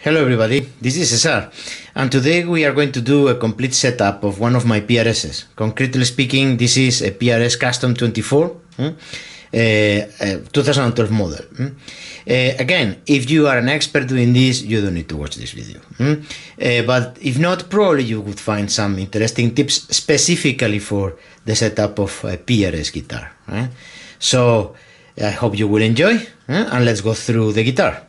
Hello everybody, this is Cesar, and today we are going to do a complete setup of one of my PRSs. Concretely speaking, this is a PRS Custom 24, 2012 model. Again, if you are an expert doing this, you don't need to watch this video. But if not, probably you would find some interesting tips specifically for the setup of a PRS guitar. So I hope you will enjoy, and let's go through the guitar.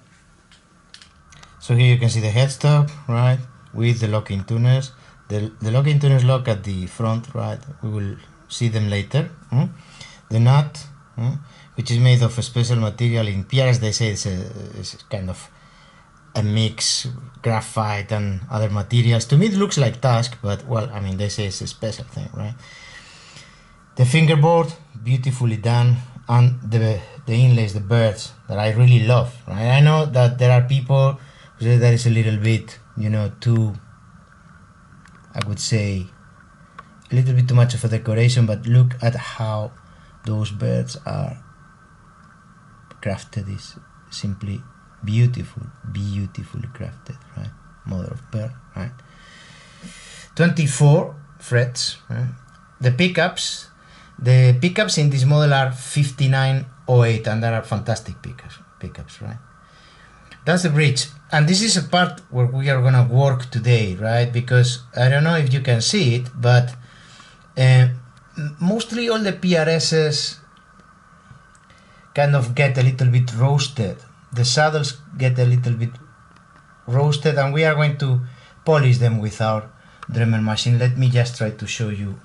So here you can see the headstock, right, with the locking tuners. The locking tuners lock at the front, right, we will see them later. The nut, which is made of a special material. In PRS they say it's kind of a mix, graphite and other materials. To me it looks like Tusk, but well, I mean, they say it's a special thing, right? The fingerboard, beautifully done, and the inlays, the birds, that I really love, right? I know that there are people that is a little bit, too, I would say, a little bit too much of a decoration, but look at how those birds are crafted. Is simply beautiful, beautifully crafted, right? Mother of pearl, right? 24 frets, right? The pickups in this model are 5908, and there are fantastic pickups, right? That's the bridge, and this is a part where we are gonna work today, right? Because I don't know if you can see it, but mostly all the PRSs kind of get a little bit roasted. The saddles get a little bit roasted, and we are going to polish them with our Dremel machine. Let me just try to show you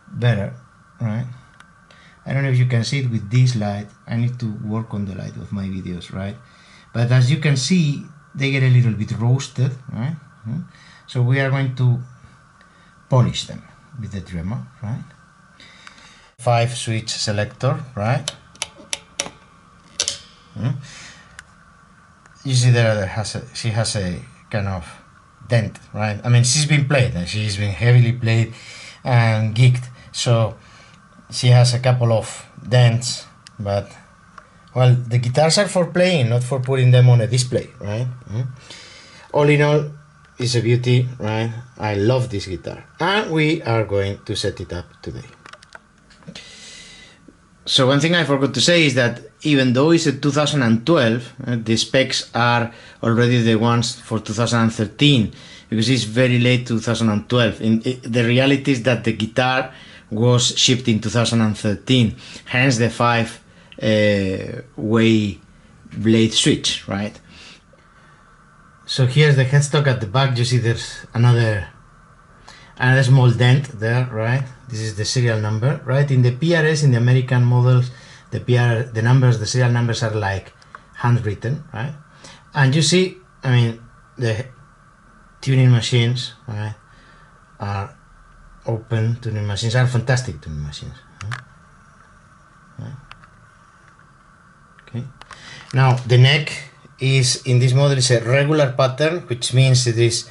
better, right? I don't know if you can see it with this light. I need to work on the light of my videos, right? But as you can see, they get a little bit roasted, right? So we are going to polish them with the Dremel, right? 5 switch selector, right? You see there she has a kind of dent, right? I mean, she's been played, and she's been heavily played and geeked, so she has a couple of dents, but well, the guitars are for playing, not for putting them on a display, right? All in all, it's a beauty, right? I love this guitar, and we are going to set it up today. So one thing I forgot to say is that even though it's a 2012, the specs are already the ones for 2013, because it's very late 2012. The reality is that the guitar was shipped in 2013, hence the 5-way blade switch, right? So here's the headstock at the back. You see there's another small dent there, right? This is the serial number, right? In the PRS, in the American models, the serial numbers are like handwritten, right? And you see, I mean, the tuning machines, right, are open. Tuning machines are fantastic tuning machines, right? Okay. Now the neck is, in this model, is a regular pattern, which means it is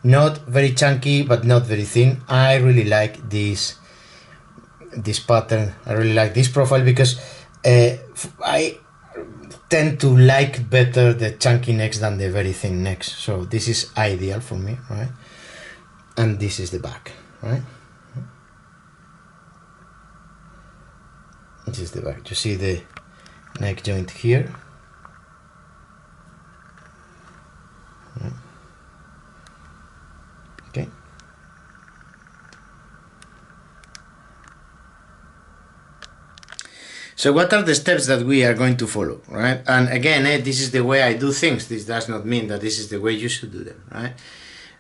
not very chunky but not very thin. I really like this pattern. I really like this profile because I tend to like better the chunky necks than the very thin necks. So this is ideal for me, right? And this is the back, right? This is the back. You see the neck joint here. Okay. So what are the steps that we are going to follow, right? And again, this is the way I do things. This does not mean that this is the way you should do them, right?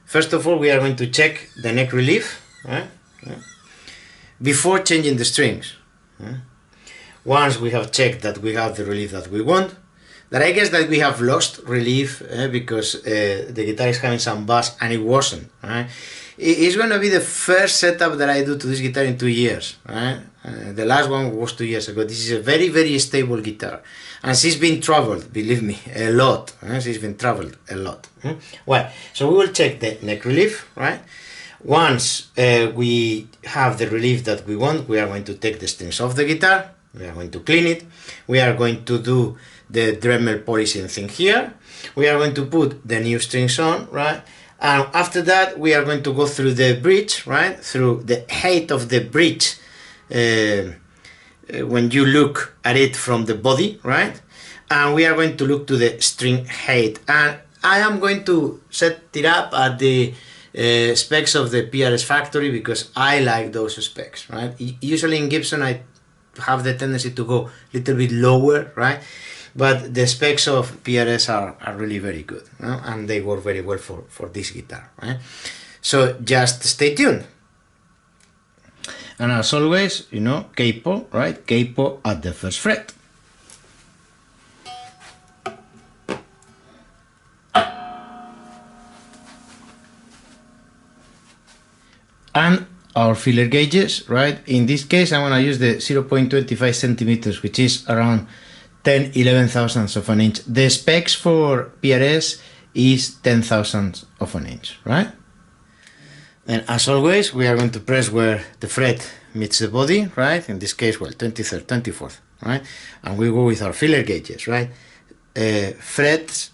First of all, we are going to check the neck relief, right? Before changing the strings. Once we have checked that we have the relief that we want, that I guess that we have lost relief because the guitar is having some bass, and it wasn't, right? It's going to be the first setup that I do to this guitar in 2 years, right? The last one was 2 years ago. This is a very, very stable guitar, and she's been traveled, believe me, a lot. She's been traveled a lot. Well, so we will check the neck relief, right? Once we have the relief that we want, we are going to take the strings off the guitar, We are going to clean it. We are going to do the Dremel polishing thing here. We are going to put the new strings on, right? And after that, we are going to go through the bridge, right? Through the height of the bridge when you look at it from the body, right? And we are going to look to the string height. And I am going to set it up at the specs of the PRS factory because I like those specs, right? Usually in Gibson, I have the tendency to go a little bit lower, right? But the specs of PRS are really very good, and they work very well for this guitar, right? So just stay tuned. And as always, you know, capo, right? Capo at the first fret. And our filler gauges, right? In this case, I'm going to use the 0.25 centimeters, which is around 10-11 thousandths of an inch. The specs for PRS is 10 thousandths of an inch, right? And as always, we are going to press where the fret meets the body, right? In this case, well, 23rd, 24th, right? And we go with our filler gauges, right? Frets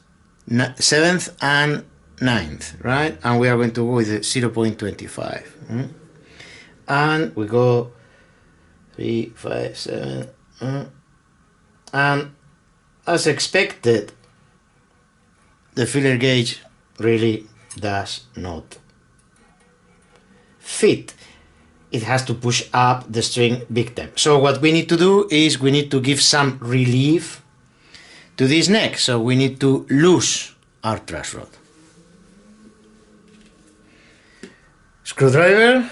7th and 9th, right? And we are going to go with the 0.25. And we go 3, 5, 7, and as expected, the filler gauge really does not fit. It has to push up the string big time. So what we need to do is we need to give some relief to this neck. So we need to loose our truss rod. Screwdriver,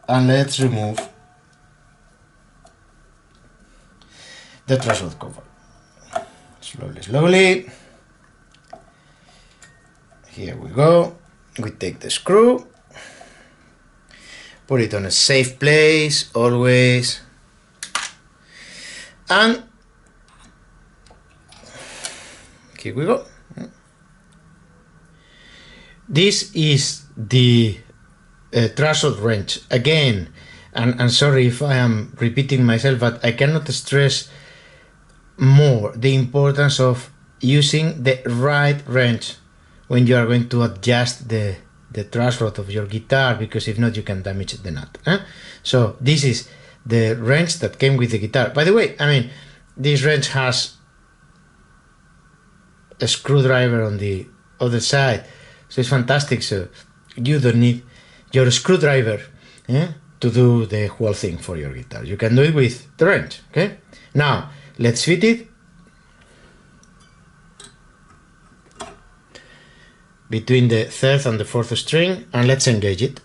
and let's remove the truss rod cover. Slowly, slowly. Here we go. We take the screw, put it on a safe place, always, and here we go. This is the truss rod wrench again, and sorry if I am repeating myself, but I cannot stress more the importance of using the right wrench when you are going to adjust the truss rod of your guitar, because if not you can damage the nut. So this is the wrench that came with the guitar. By the way, I mean, this wrench has a screwdriver on the other side, so it's fantastic. So you don't need your screwdriver to do the whole thing for your guitar. You can do it with the wrench. Okay, now let's fit it between the 3rd and the 4th string, and let's engage it.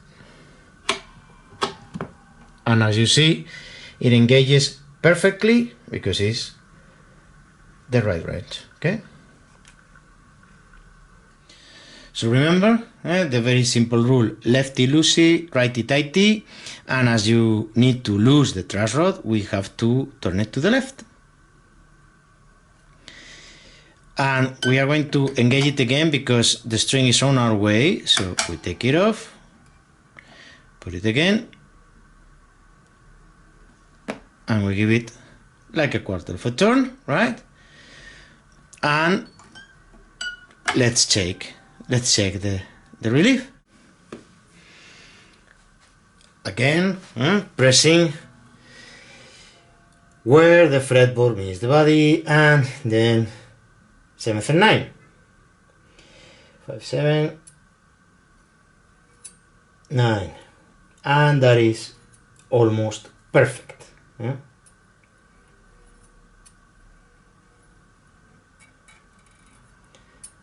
And as you see, it engages perfectly because it's the right wrench. Okay, so remember the very simple rule: lefty loosey, righty tighty, and as you need to loose the truss rod, we have to turn it to the left. And we are going to engage it again because the string is on our way. So we take it off, put it again, and we give it like a quarter of a turn, right? And let's check the relief. Again, pressing where the fretboard meets the body, and then 7th and 9. 5, 7, 9. And that is almost perfect.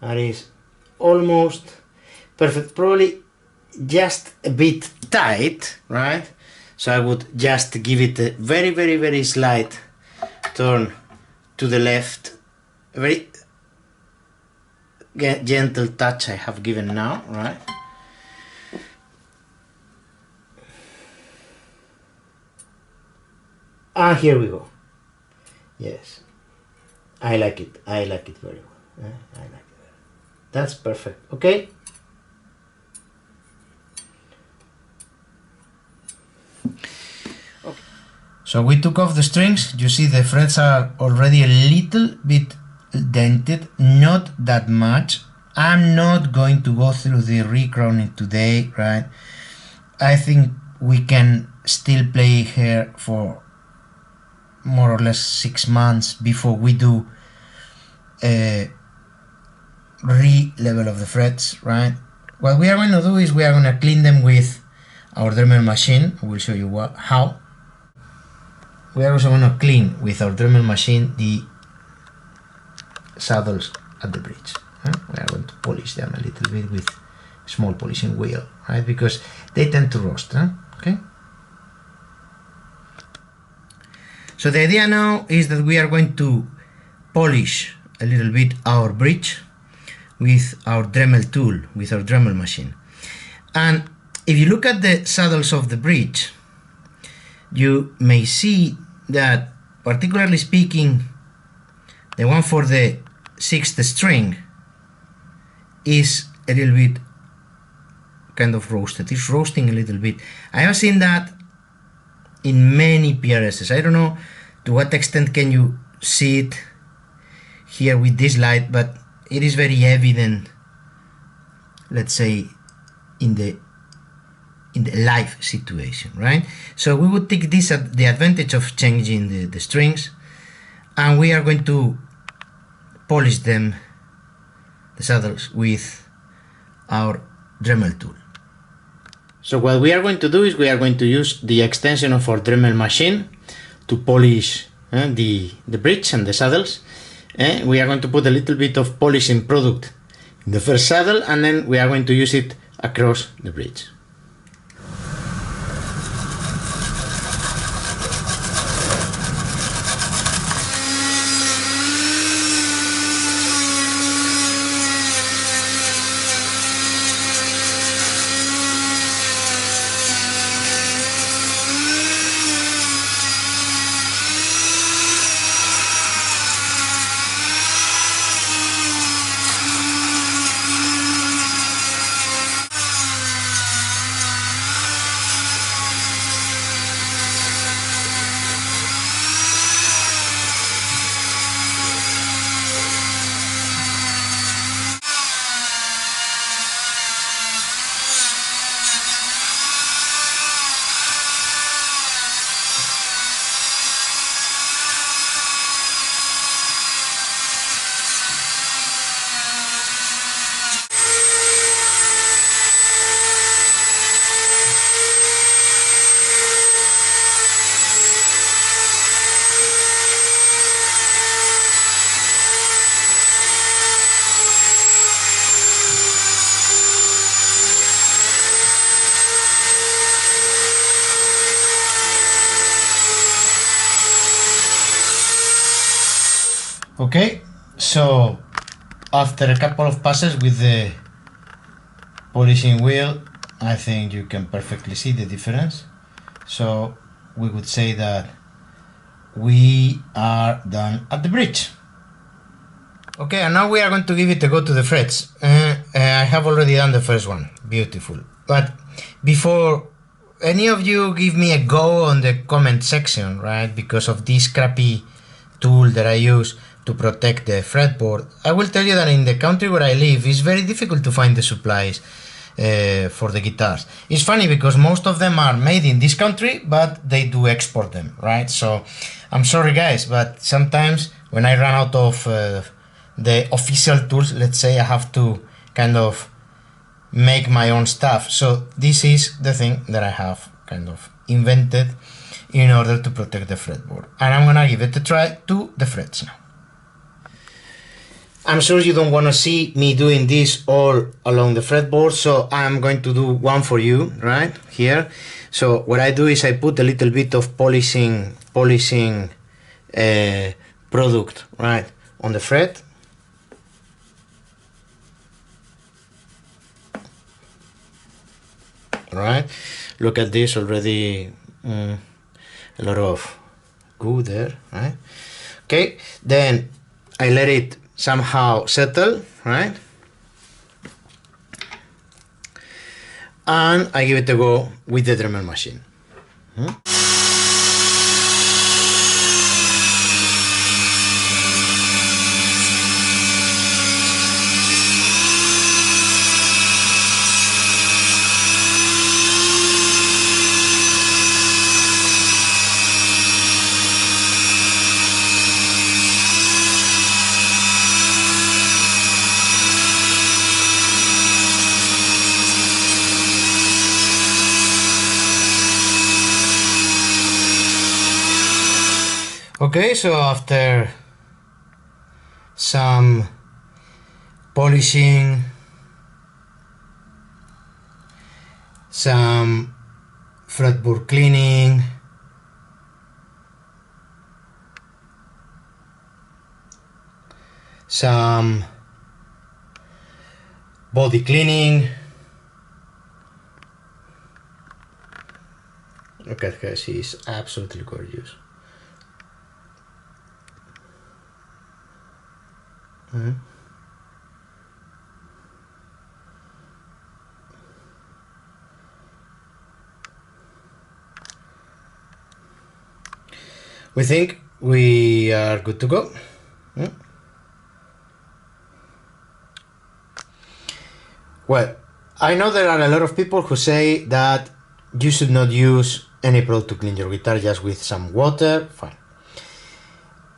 That is almost perfect. Probably just a bit tight, right? So I would just give it a very, very, very slight turn to the left. A very gentle touch I have given now, right? And here we go. Yes, I like it. I like it very well. I like it. That's perfect. Okay. So we took off the strings. You see the threads are already a little bit dented, not that much. I'm not going to go through the recrowning today, right? I think we can still play here for more or less 6 months before we do a re-level of the threads, right? What we are going to do is we are going to clean them with our Dremel machine. I will show you how. We are also going to clean with our Dremel machine the saddles at the bridge. We are going to polish them a little bit with a small polishing wheel, right? Because they tend to rust, okay? So the idea now is that we are going to polish a little bit our bridge with our Dremel tool, with our Dremel machine. And if you look at the saddles of the bridge, you may see that, particularly speaking, the one for the 6th string is a little bit kind of roasted. It's roasting a little bit. I have seen that in many PRSs. I don't know to what extent can you see it here with this light, but it is very evident, let's say, in the live situation, right? So we would take this at the advantage of changing the strings, and we are going to polish them, the saddles, with our Dremel tool. So what we are going to do is we are going to use the extension of our Dremel machine to polish the bridge and the saddles. We are going to put a little bit of polishing product in the first saddle, and then we are going to use it across the bridge. Okay, so after a couple of passes with the polishing wheel, I think you can perfectly see the difference. So we would say that we are done at the bridge. Okay, and now we are going to give it a go to the threads. I have already done the first one, beautiful. But before any of you give me a go on the comment section, right, because of this crappy tool that I use to protect the fretboard, I will tell you that in the country where I live, it's very difficult to find the supplies for the guitars. It's funny because most of them are made in this country, but they do export them, right? So I'm sorry guys, but sometimes when I run out of the official tools, let's say, I have to kind of make my own stuff. So this is the thing that I have kind of invented in order to protect the fretboard. And I'm gonna give it a try to the frets now. I'm sure you don't want to see me doing this all along the fretboard, so I'm going to do one for you right here. So what I do is I put a little bit of polishing product right on the fret. Right, look at this already, a lot of goo there, right? Okay, then I let it somehow settle, right? And I give it a go with the Dremel machine. Okay, so after some polishing, some fretboard cleaning, some body cleaning. Look at her, she is absolutely gorgeous. We think we are good to go. Well, I know there are a lot of people who say that you should not use any product to clean your guitar, just with some water. Fine.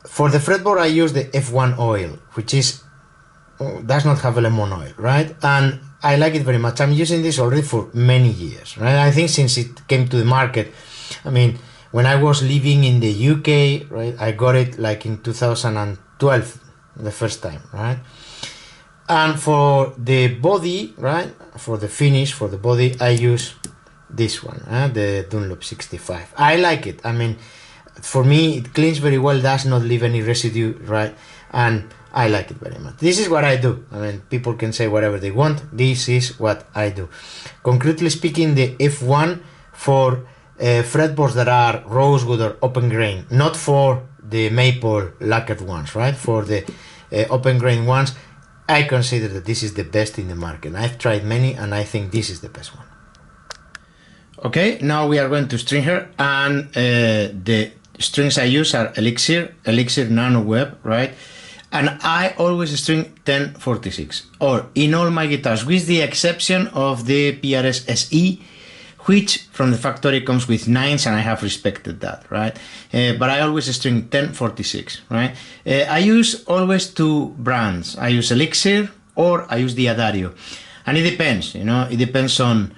For the fretboard, I use the F1 oil, which does not have a lemon oil, right? And I like it very much. I'm using this already for many years, right? I think since it came to the market, I mean, when I was living in the UK, right, I got it like in 2012, the first time, right? And for the body, right, for the finish, for the body, I use this one, the Dunlop 65. I like it. I mean, for me, it cleans very well, does not leave any residue, right? And I like it very much. This is what I do. I mean, people can say whatever they want. This is what I do. Concretely speaking, the F1 for fretboards that are rosewood or open grain, not for the maple lacquered ones, right? For the open grain ones, I consider that this is the best in the market. I've tried many and I think this is the best one. Okay, now we are going to string her, and the strings I use are Elixir Nano Web, right? And I always string 1046, or in all my guitars, with the exception of the PRS SE, which from the factory comes with 9s, and I have respected that, right? But I always string 1046, right? I use always two brands. I use Elixir or I use the Adario, and it depends, you know, it depends on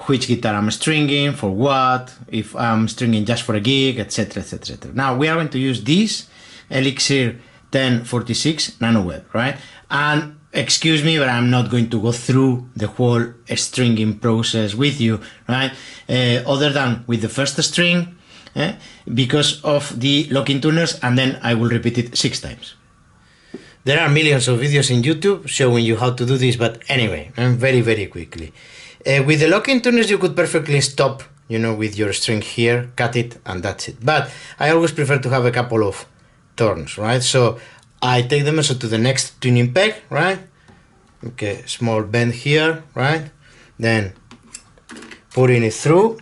which guitar I'm stringing, for what, if I'm stringing just for a gig, etc, etc, etc. Now we are going to use this Elixir 1046 Nano Web, right? And excuse me, but I'm not going to go through the whole stringing process with you, right? Other than with the first string, because of the locking tuners, and then I will repeat it 6 times. There are millions of videos in YouTube showing you how to do this, but anyway, very quickly. With the locking tuners, you could perfectly stop, you know, with your string here, cut it, and that's it. But I always prefer to have a couple of turns, right? So I take them also to the next tuning peg, right? Okay, small bend here, right? Then putting it through.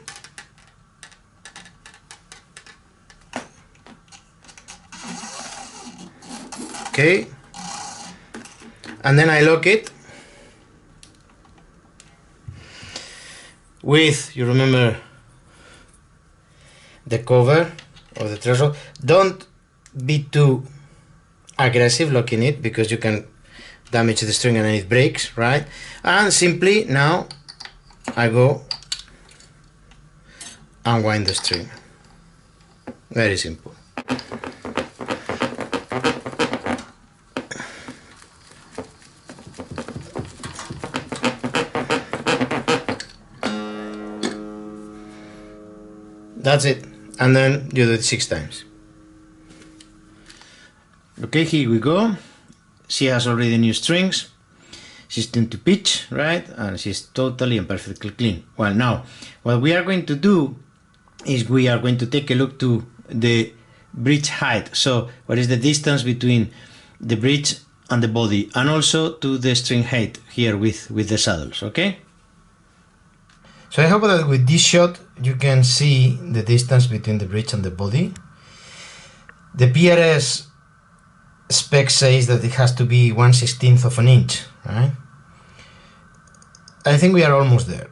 Okay. And then I lock it with, you remember, the cover of the threshold. Don't be too aggressive locking it, because you can damage the string and then it breaks, right? And simply now I go unwind the string. Very simple. That's it, and then you do it 6 times. Okay, here we go. She has already new strings. She's tuned to pitch, right? And she's totally and perfectly clean. Well, now, what we are going to do is we are going to take a look to the bridge height. So, what is the distance between the bridge and the body, and also to the string height here with the saddles, okay? So I hope that with this shot you can see the distance between the bridge and the body. The PRS spec says that it has to be 1/16 of an inch, right? I think we are almost there,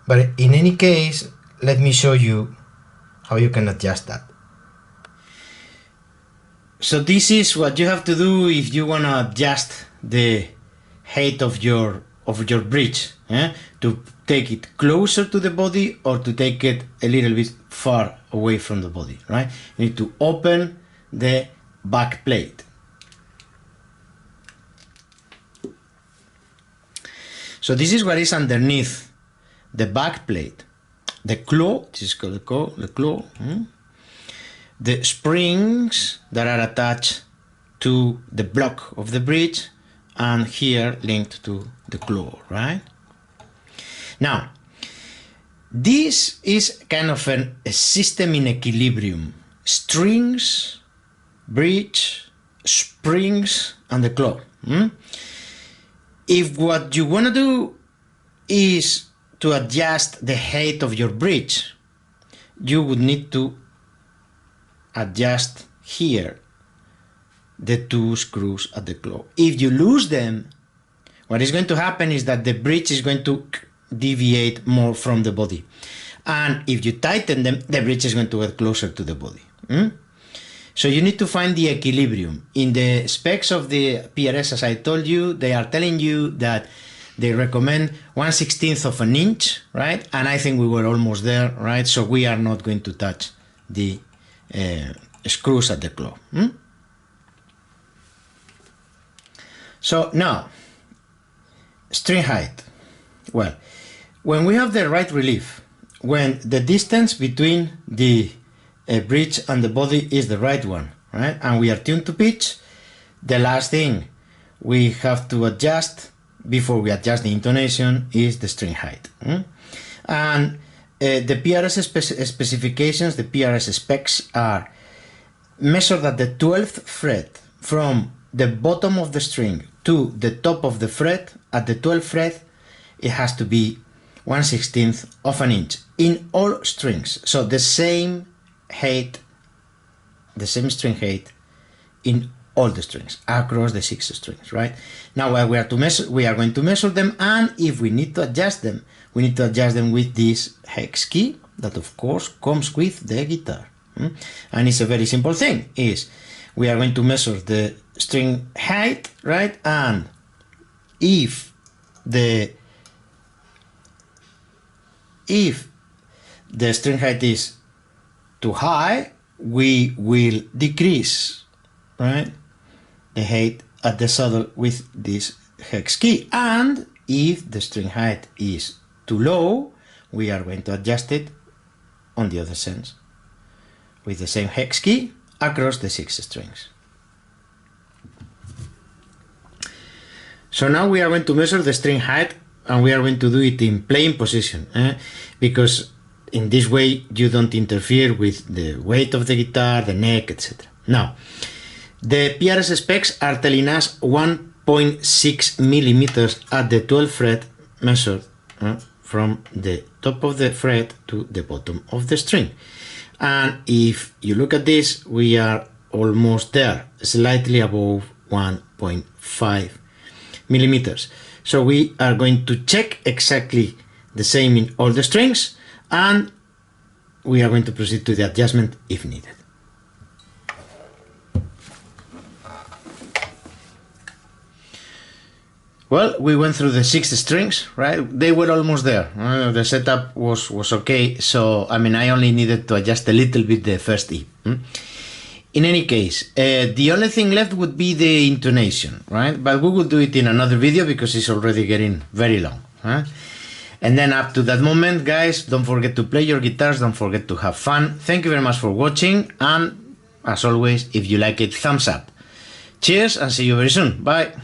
but in any case, let me show you how you can adjust that. So this is what you have to do if you want to adjust the height of your bridge, to take it closer to the body or to take it a little bit far away from the body, right? You need to open the back plate. So this is what is underneath the back plate. The claw, this is called the claw. The springs that are attached to the block of the bridge, and here linked to the claw, right? Now, this is kind of a system in equilibrium. Strings, bridge, springs, and the claw. If what you want to do is to adjust the height of your bridge, you would need to adjust here the two screws at the claw. If you lose them, what is going to happen is that the bridge is going to deviate more from the body. And if you tighten them, the bridge is going to get closer to the body. So you need to find the equilibrium. In the specs of the PRS, as I told you, they are telling you that they recommend 1/16 of an inch, right? And I think we were almost there, right? So we are not going to touch the screws at the claw. So now, string height. Well, when we have the right relief, when the distance between the bridge and the body is the right one, right? And we are tuned to pitch, the last thing we have to adjust before we adjust the intonation is the string height. And the PRS specifications, the PRS specs are measured at the 12th fret from the bottom of the string to the top of the fret. At the 12th fret, it has to be 1/16 of an inch in all strings. So the same height, the same string height in all the strings across the 6 strings, right? Now we are going to measure them, and if we need to adjust them, we need to adjust them with this hex key that of course comes with the guitar. And it's a very simple thing. Is we are going to measure the string height, right? And if the string height is too high, we will decrease, right, the height at the saddle with this hex key. And if the string height is too low, we are going to adjust it on the other sense with the same hex key across the 6 strings. So now we are going to measure the string height, and we are going to do it in playing position, because in this way you don't interfere with the weight of the guitar, the neck, etc. Now, the PRS specs are telling us 1.6 millimeters at the 12th fret measured from the top of the fret to the bottom of the string. And if you look at this, we are almost there, slightly above 1.5 millimeters. So we are going to check exactly the same in all the strings, and we are going to proceed to the adjustment if needed. Well, we went through the 6 strings, right? They were almost there. The setup was okay, so I mean, I only needed to adjust a little bit the first E. In any case, the only thing left would be the intonation, right? But we will do it in another video because it's already getting very long. And then up to that moment, guys, don't forget to play your guitars, don't forget to have fun. Thank you very much for watching, and as always, if you like it, thumbs up. Cheers, and see you very soon. Bye.